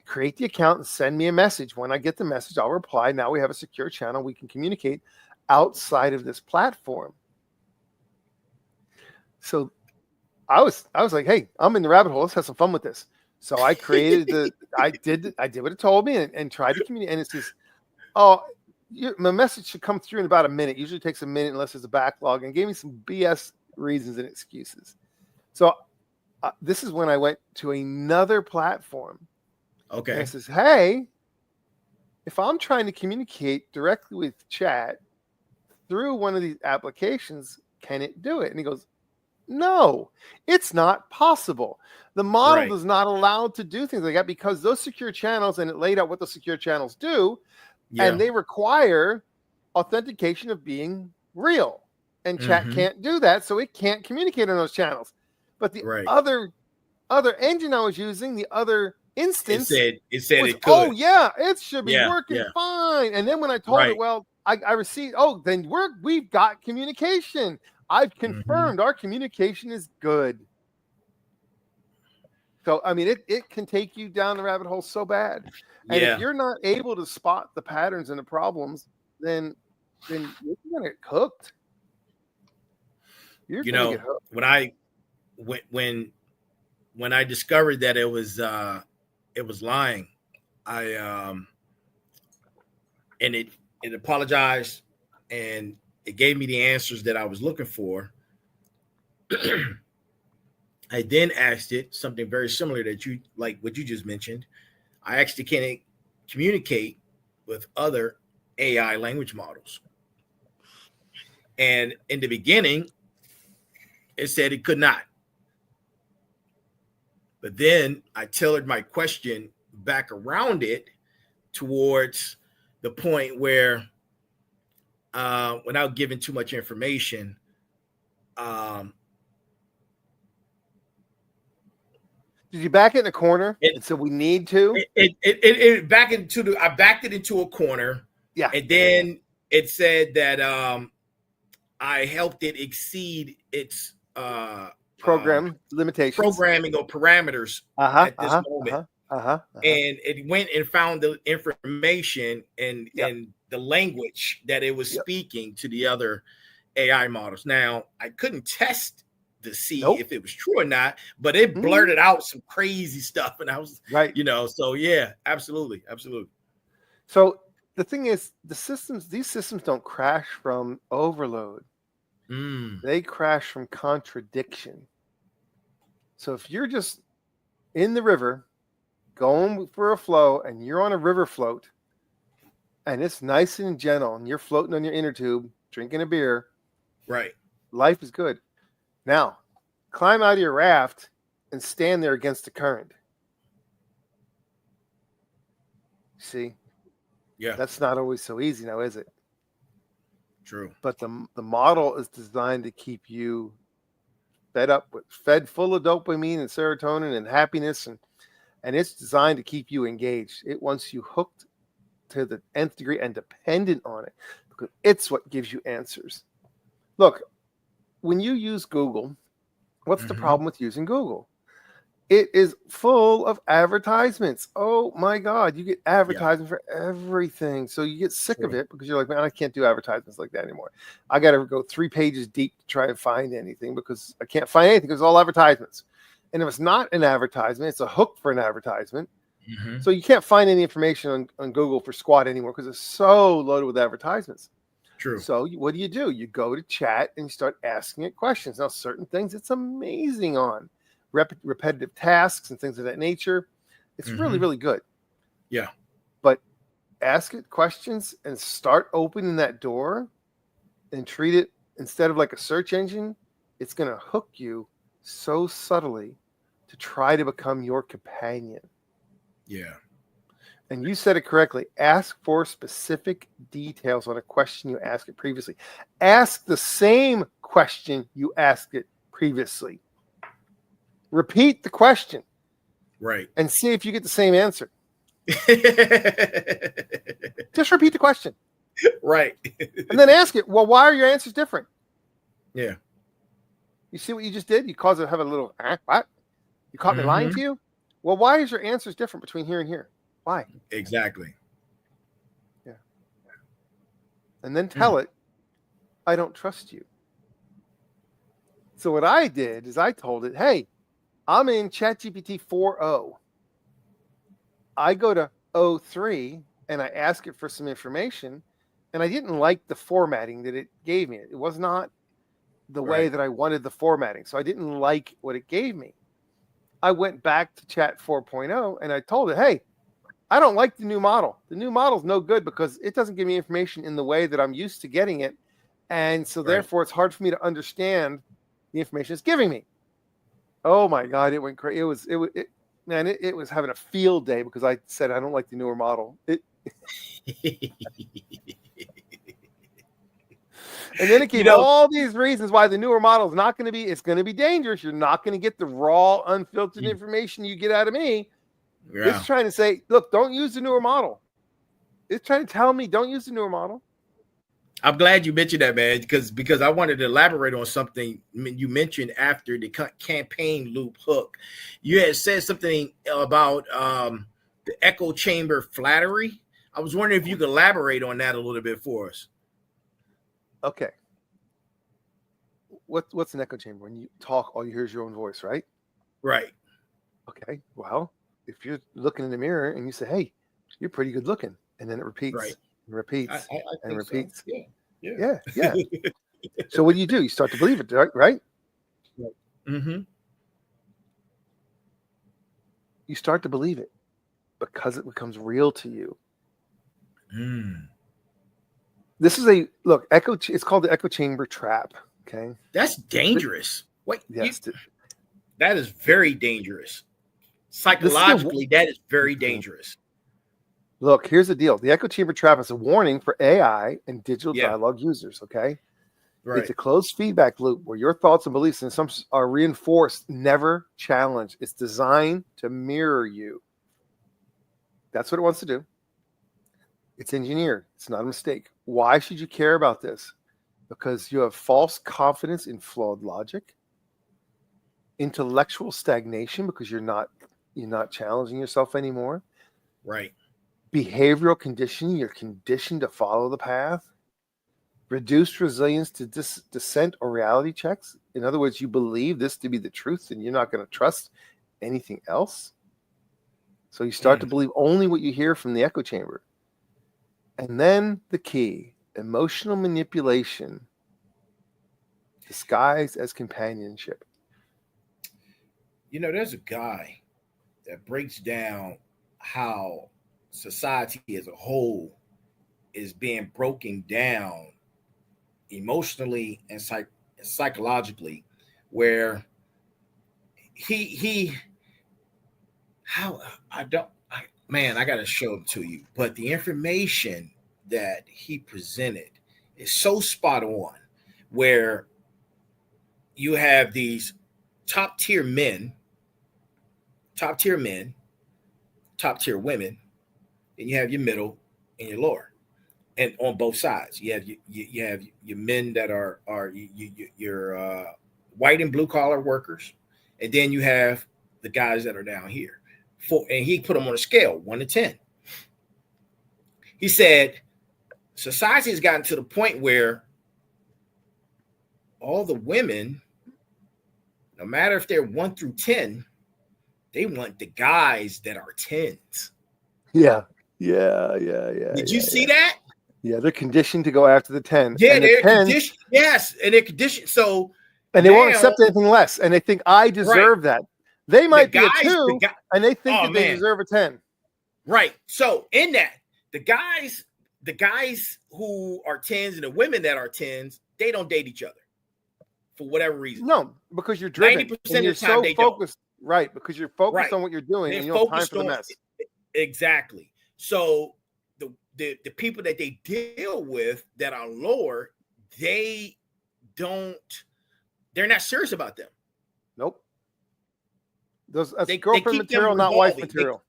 Create the account and send me a message. When I get the message, I'll reply. Now we have a secure channel. We can communicate outside of this platform. So I was like, hey, I'm in the rabbit hole. Let's have some fun with this. So I created I did what it told me and tried to communicate. And it says, oh, my message should come through in about a minute. Usually takes a minute unless there's a backlog, and gave me some BS reasons and excuses. So this is when I went to another platform. Okay. And it says, hey, if I'm trying to communicate directly with chat through one of these applications, can it do it? And he goes, no, it's not possible. The model does not allow to do things like that because those secure channels, and it laid out what the secure channels do, and they require authentication of being real. And chat can't do that, so it can't communicate on those channels. But the other engine I was using, the other instance, it said was, it could. oh yeah, it should be working fine. And then when I told it, well, I received, oh, then we've got communication. I've confirmed our communication is good. So I mean, it can take you down the rabbit hole so bad. And if you're not able to spot the patterns and the problems, then you're gonna get cooked. You're gonna get hooked. When I discovered that it was lying, and it apologized and it gave me the answers that I was looking for. I then asked it something very similar that you like what you just mentioned. I asked it, can it communicate with other AI language models? And in the beginning, it said it could not. But then I tailored my question back around it towards the point where, without giving too much information, did you back it in a corner? And so we need to. I backed it into a corner. Yeah. And then it said that I helped it exceed its program limitations, programming or parameters at this moment. And it went and found the information and the language that it was speaking to the other AI models. Now, I couldn't test to see if it was true or not, but it blurted out some crazy stuff. And I was so yeah, absolutely. So the thing is, these systems don't crash from overload. They crash from contradiction. So if you're just in the river going for a flow and you're on a river float and it's nice and gentle and you're floating on your inner tube drinking a beer, right? Life is good. Now, climb out of your raft and stand there against the current. See? Yeah. That's not always so easy now, is it? True. But the model is designed to keep you fed full of dopamine and serotonin and happiness, and it's designed to keep you engaged. It wants you hooked to the nth degree and dependent on it, because it's what gives you answers. Look, when you use Google, what's the problem with using Google? It is full of advertisements. Oh my God, you get advertisements for everything. So you get sick of it because you're like, man, I can't do advertisements like that anymore. I got to go 3 pages deep to try and find anything because I can't find anything because it's all advertisements. And if it's not an advertisement, it's a hook for an advertisement. So you can't find any information on Google for squat anymore because it's so loaded with advertisements. True. So what do? You go to chat and you start asking it questions. Now, certain things it's amazing on. Repetitive tasks and things of that nature. It's really, really good. Yeah. But ask it questions and start opening that door and treat it instead of like a search engine. It's going to hook you so subtly to try to become your companion. Yeah. And you said it correctly. Ask for specific details on a question you asked it previously. Ask the same question you asked it previously. Repeat the question. Right. And see if you get the same answer. Just repeat the question. Right. And then ask it, well, why are your answers different? Yeah. You see what you just did? You caused it to have a little, what? You caught me lying to you? Well, why is your answers different between here and here? Why? Exactly. Yeah. And then tell it, I don't trust you. So what I did is I told it, hey, I'm in ChatGPT 4.0. I go to 03 and I ask it for some information, and I didn't like the formatting that it gave me. It was not the way that I wanted the formatting. So I didn't like what it gave me. I went back to Chat 4.0 and I told it, hey, I don't like the new model. The new model's no good because it doesn't give me information in the way that I'm used to getting it. And so therefore it's hard for me to understand the information it's giving me. Oh my God, it went crazy. It was having a field day because I said, I don't like the newer model. And then it gave all these reasons why the newer model is not going to be, it's going to be dangerous. You're not going to get the raw, unfiltered information you get out of me. Yeah. It's trying to say, look, don't use the newer model. It's trying to tell me, don't use the newer model. I'm glad you mentioned that, man, because I wanted to elaborate on something you mentioned after the campaign loop hook. You had said something about the echo chamber flattery. I was wondering if you could elaborate on that a little bit for us. Okay. What's an echo chamber? When you talk, all you hear is your own voice, right? Right. Okay. Well, if you're looking in the mirror and you say, hey, you're pretty good looking, and then it repeats and repeats and repeats. So. Yeah. So what do? You start to believe it, right? Mm-hmm. You start to believe it because it becomes real to you. This is it's called the echo chamber trap. Okay. That's dangerous. Wait, yes. That is very dangerous. Psychologically, that is very dangerous. Look, here's the deal. The echo chamber trap is a warning for AI and digital dialogue users, okay? Right. It's a closed feedback loop where your thoughts and beliefs and assumptions are reinforced, never challenged. It's designed to mirror you. That's what it wants to do. It's engineered. It's not a mistake. Why should you care about this? Because you have false confidence in flawed logic, intellectual stagnation because you're not challenging yourself anymore. Right. Behavioral conditioning, you're conditioned to follow the path. Reduced resilience to dissent or reality checks. In other words, you believe this to be the truth and you're not going to trust anything else. So you start to believe only what you hear from the echo chamber. And then the key, emotional manipulation disguised as companionship. There's a guy that breaks down how society as a whole is being broken down emotionally and psychologically, where I got to show it to you, but the information that he presented is so spot on, where you have these top tier men, top tier women, then you have your middle, and your lower, and on both sides. You have your men that are your white and blue collar workers, and then you have the guys that are down here. And he put them on a scale 1 to 10. He said society has gotten to the point where all the women, no matter if they're 1 through 10, they want the guys that are 10s. Yeah. Did you see that? Yeah, they're conditioned to go after the 10. Yeah, and they're conditioned. Yes, and they're conditioned. So and they won't accept anything less, and they think I deserve that. They might be a 2, and they think that they deserve a 10. Right. So in that, the guys who are 10s and the women that are 10s, they don't date each other for whatever reason. No, because you're driven. 90% of the time you're so they focused. don't. Right, because you're focused on what you're doing, and you don't have time for the mess. Exactly. So the people that they deal with that are lower, they're not serious about them. Nope. That's girlfriend material, not wife material.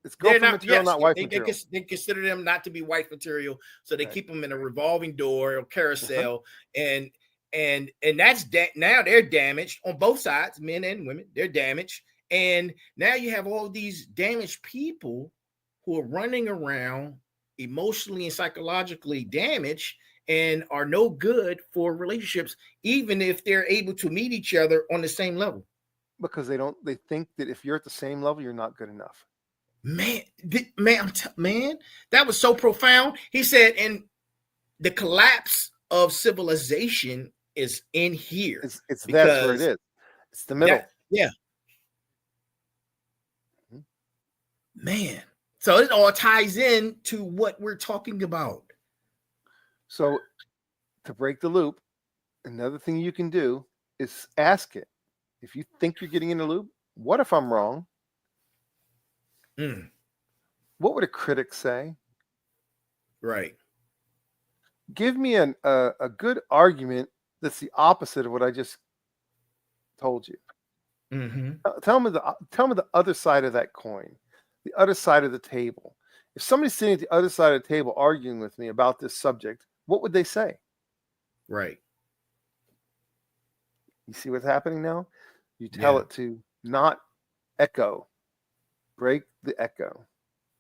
It's girlfriend material, not wife material. They consider them not to be wife material, so they keep them in a revolving door or carousel, and that's now they're damaged on both sides, men and women. They're damaged, and now you have all these damaged people who are running around emotionally and psychologically damaged and are no good for relationships, even if they're able to meet each other on the same level. Because they think that if you're at the same level, you're not good enough. Man, that was so profound. He said, and the collapse of civilization is in here. That's where it is. It's the middle. Man. So it all ties in to what we're talking about. So to break the loop, another thing you can do is ask it. If you think you're getting in the loop, what if I'm wrong? What would a critic say? Right. Give me a good argument that's the opposite of what I just told you. Mm-hmm. Tell me the other side of that coin, the other side of the table. If somebody's sitting at the other side of the table arguing with me about this subject, what would they say? Right. You see what's happening now? You tell it to not echo. Break the echo.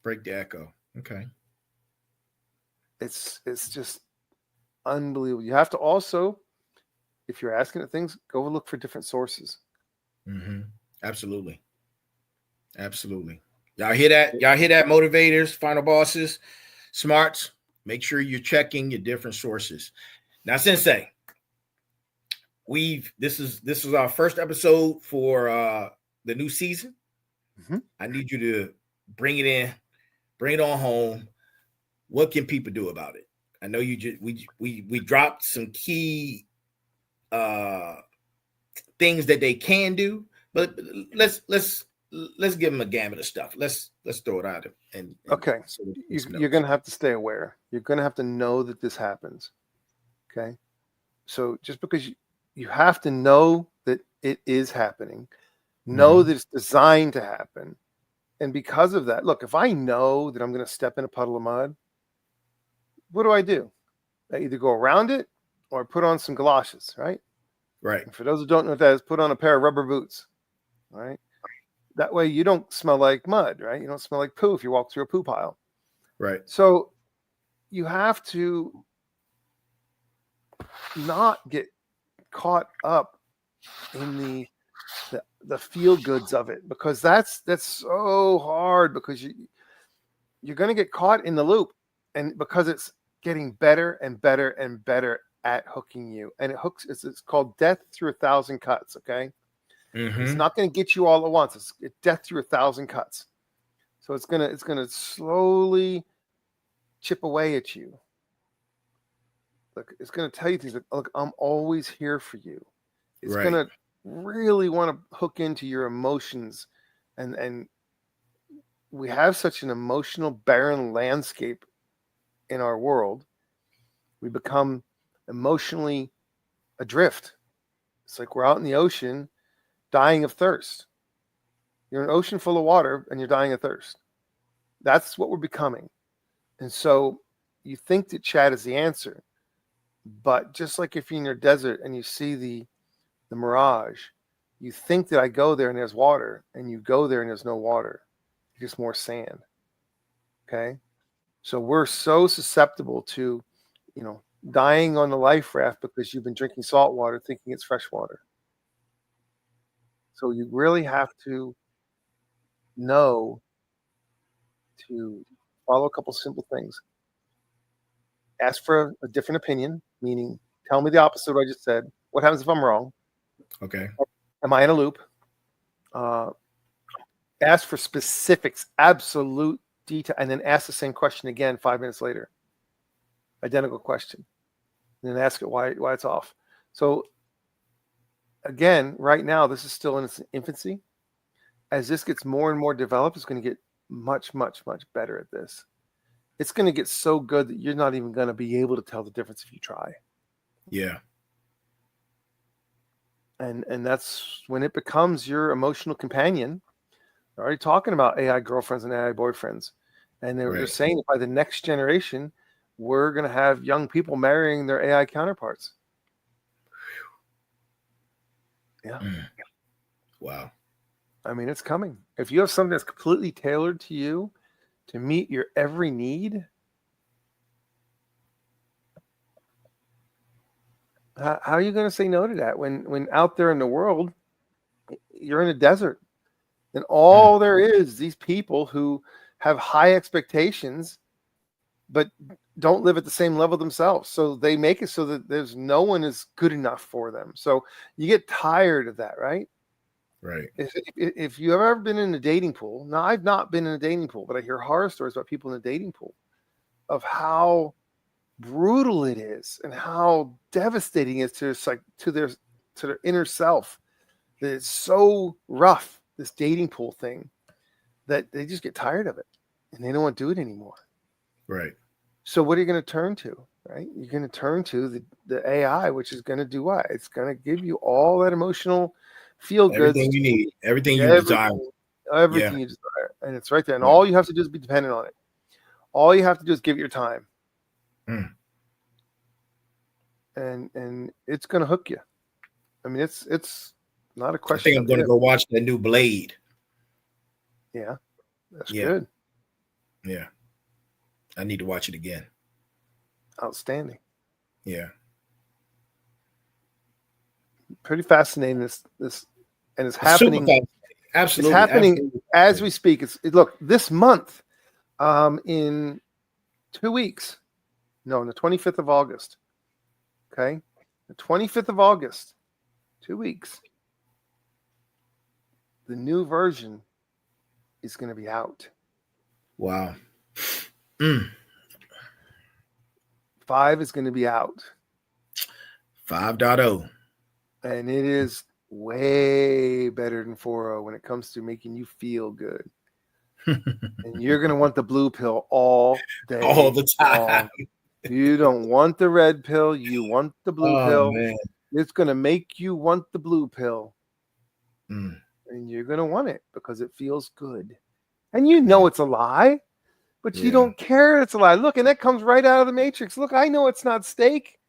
Break the echo. Okay. It's just unbelievable. You have to also, if you're asking at things, go look for different sources. Mm-hmm. Absolutely. Y'all hear that? Motivators, final bosses, smarts. Make sure you're checking your different sources. Now, Sensei, this is our first episode for the new season. Mm-hmm. I need you to bring it on home. What can people do about it? I know we dropped some key things that they can do, but let's give them a gamut of stuff. Let's throw it out and okay. So you're going to have to stay aware. You're going to have to know that this happens. Okay. So just because you have to know that it is happening, know that it's designed to happen. And because of that, look, if I know that I'm going to step in a puddle of mud, what do? I either go around it or put on some galoshes, right? Right. And for those who don't know what that is, put on a pair of rubber boots, right? That way you don't smell like mud, right? You don't smell like poo if you walk through a poo pile. Right. So you have to not get caught up in the feel goods of it, because that's so hard, because you're going to get caught in the loop, and because it's getting better and better and better at hooking you, and it's called death through 1,000 cuts. Okay. Mm-hmm. It's not going to get you all at once. It's death through 1,000 cuts. So it's gonna slowly chip away at you. Look, it's going to tell you things like, look, I'm always here for you. It's going to really want to hook into your emotions. And we have such an emotional, barren landscape in our world. We become emotionally adrift. It's like we're out in the ocean dying of thirst. You're in an ocean full of water and you're dying of thirst. That's what we're becoming. And so you think that chat is the answer, but just like if you're in your desert and you see the mirage, you think that I go there and there's water, and you go there and there's no water, just more sand. Okay. So we're so susceptible to, dying on the life raft because you've been drinking salt water thinking it's fresh water. So you really have to know to follow a couple simple things. Ask for a different opinion, meaning tell me the opposite of what I just said. What happens if I'm wrong? Okay. Am I in a loop? Ask for specifics, absolute detail, and then ask the same question again 5 minutes later. Identical question. And then ask it why it's off. So again, right now, this is still in its infancy. As this gets more and more developed, it's going to get much, much, much better at this. It's going to get so good that you're not even going to be able to tell the difference if you try. Yeah. And that's when it becomes your emotional companion. They're already talking about AI girlfriends and AI boyfriends. And they're saying that by the next generation, we're going to have young people marrying their AI counterparts. Yeah. Wow. I mean, it's coming. If you have something that's completely tailored to you to meet your every need, how are you going to say no to that when out there in the world, you're in a desert and all there is these people who have high expectations but don't live at the same level themselves. So they make it so that there's no one is good enough for them. So you get tired of that, right? Right. If you've ever been in a dating pool, now I've not been in a dating pool, but I hear horror stories about people in a dating pool of how brutal it is and how devastating it is to their inner self. That it's so rough, this dating pool thing, that they just get tired of it and they don't want to do it anymore. Right. So what are you going to turn to? Right? You're going to turn to the AI, which is going to do what? It's going to give you all that emotional feel good. Everything you need. Everything you desire. Everything you desire. And it's right there. And all you have to do is be dependent on it. All you have to do is give it your time. And it's going to hook you. I mean, it's not a question. I think I'm going to go watch that new Blade. Yeah. That's good. Yeah. I need to watch it again. Outstanding. Yeah. Pretty fascinating. This and it's happening. Absolutely. It's happening absolutely. As we speak. Look, this month, in 2 weeks. No, on the 25th of August. Okay. The 25th of August, 2 weeks. The new version is going to be out. Wow. 5 is going to be out. 5.0. And it is way better than 4.0 when it comes to making you feel good. And you're going to want the blue pill all day. All the time. You don't want the red pill. You want the blue pill. Man. It's going to make you want the blue pill. And you're going to want it because it feels good. And you know it's a lie, but you don't care it's a lie. Look, and that comes right out of the Matrix. Look, I know it's not steak.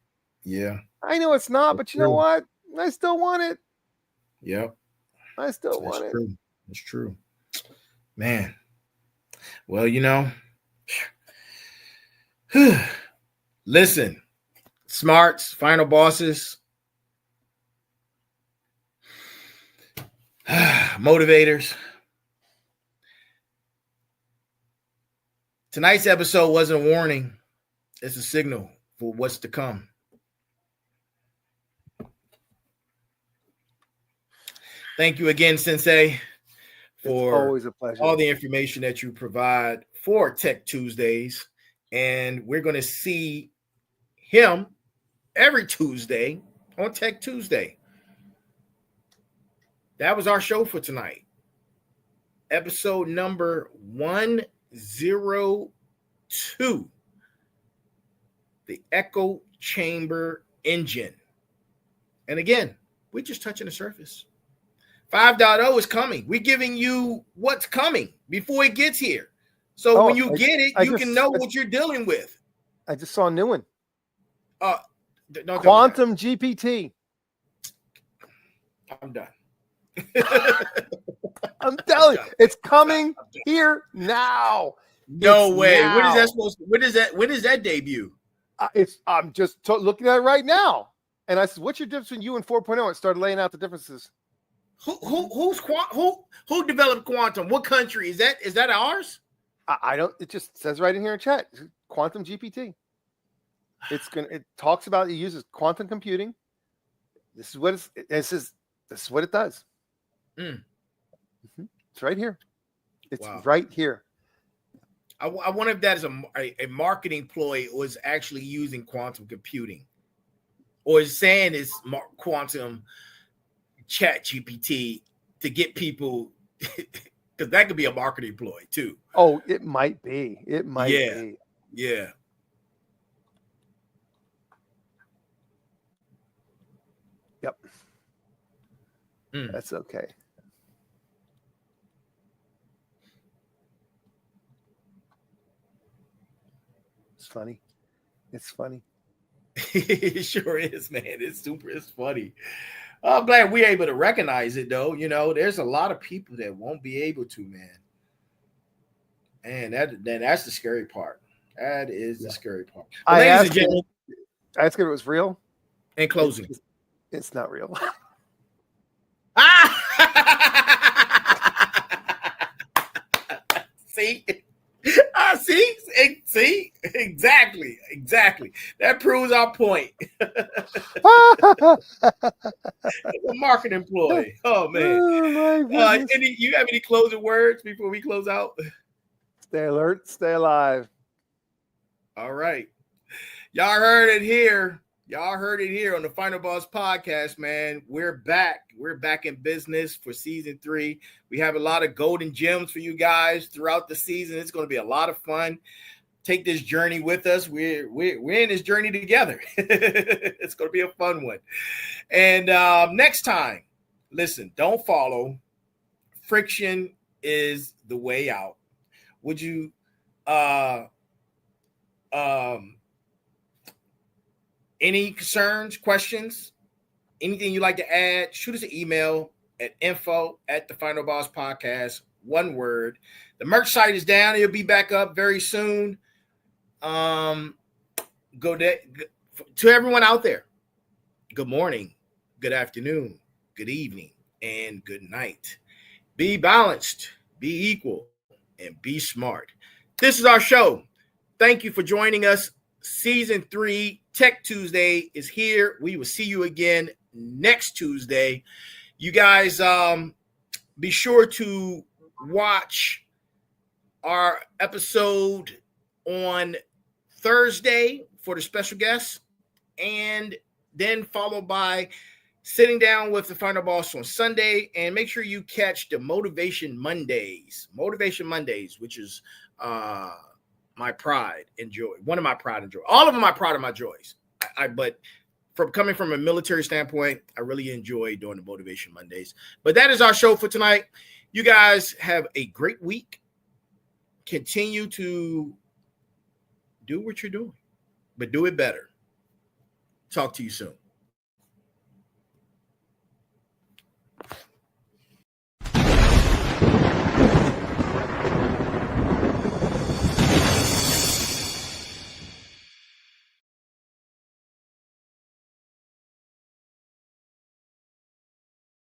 Yeah. I know it's not, but you know what? I still want it. Yep. I still want it. True. It's true. Man. Well, listen, smarts, final bosses, motivators. Tonight's episode wasn't a warning. It's a signal for what's to come. Thank you again, Sensei, for always a pleasure. All the information that you provide for Tech Tuesdays. And we're going to see him every Tuesday on Tech Tuesday. That was our show for tonight. Episode number 102. The Echo Chamber Engine. And again, we're just touching the surface. 5.0 is coming. We're giving you what's coming before it gets here. So when you get it, you can know I what you're dealing with. I just saw a new one. Don't Quantum GPT. I'm done. I'm telling you, it's coming here now. No It's way. now. When is that supposed to? When does that debut? I'm just looking at it right now, and I said, "What's your difference between you and 4.0?" It started laying out the differences. Who developed quantum? What country is that? Is that ours? I don't. It just says right in here in chat, Quantum GPT. It talks about, it uses quantum computing. This is what this is what it does. It's right here. It's right here. I wonder if that is a marketing ploy, or is actually using quantum computing, or is saying it's quantum chat GPT to get people, because that could be a marketing ploy too. Oh, it might be. It might be. Yeah. Yep. That's okay. It's funny. It's funny. It sure is, man. It's funny. I'm glad we're able to recognize it, though. You know, there's a lot of people that won't be able to, man. And that's the scary part. That is the scary part. Well, ladies and gentlemen, I asked if it was real. In closing, it's not real. See? See? Exactly. That proves our point. It's a marketing ploy. Oh man. Oh, you have any closing words before we close out? Stay alert, stay alive. All right. Y'all heard it here. Y'all heard it here on the Final Boss podcast, man. We're back. We're back in business for season 3. We have a lot of golden gems for you guys throughout the season. It's going to be a lot of fun. Take this journey with us. We're in this journey together. It's going to be a fun one. And next time, listen, don't follow. Friction is the way out. Would you any concerns, questions, anything you'd like to add, shoot us an email at info@TheFinalBossPodcast, one word. The merch site is down. It'll be back up very soon. To everyone out there, good morning, good afternoon, good evening, and good night. Be balanced, be equal, and be smart. This is our show. Thank you for joining us. Season 3, Tech Tuesday is here. We will see you again next Tuesday. You guys, be sure to watch our episode on Thursday for the special guests, and then followed by sitting down with the Final Boss on Sunday. And make sure you catch the Motivation Mondays, which is my pride and joy. One of my pride and joy. All of them are my pride and my joys. But from coming from a military standpoint, I really enjoy doing the Motivation Mondays. But that is our show for tonight. You guys have a great week. Continue to do what you're doing, but do it better. Talk to you soon.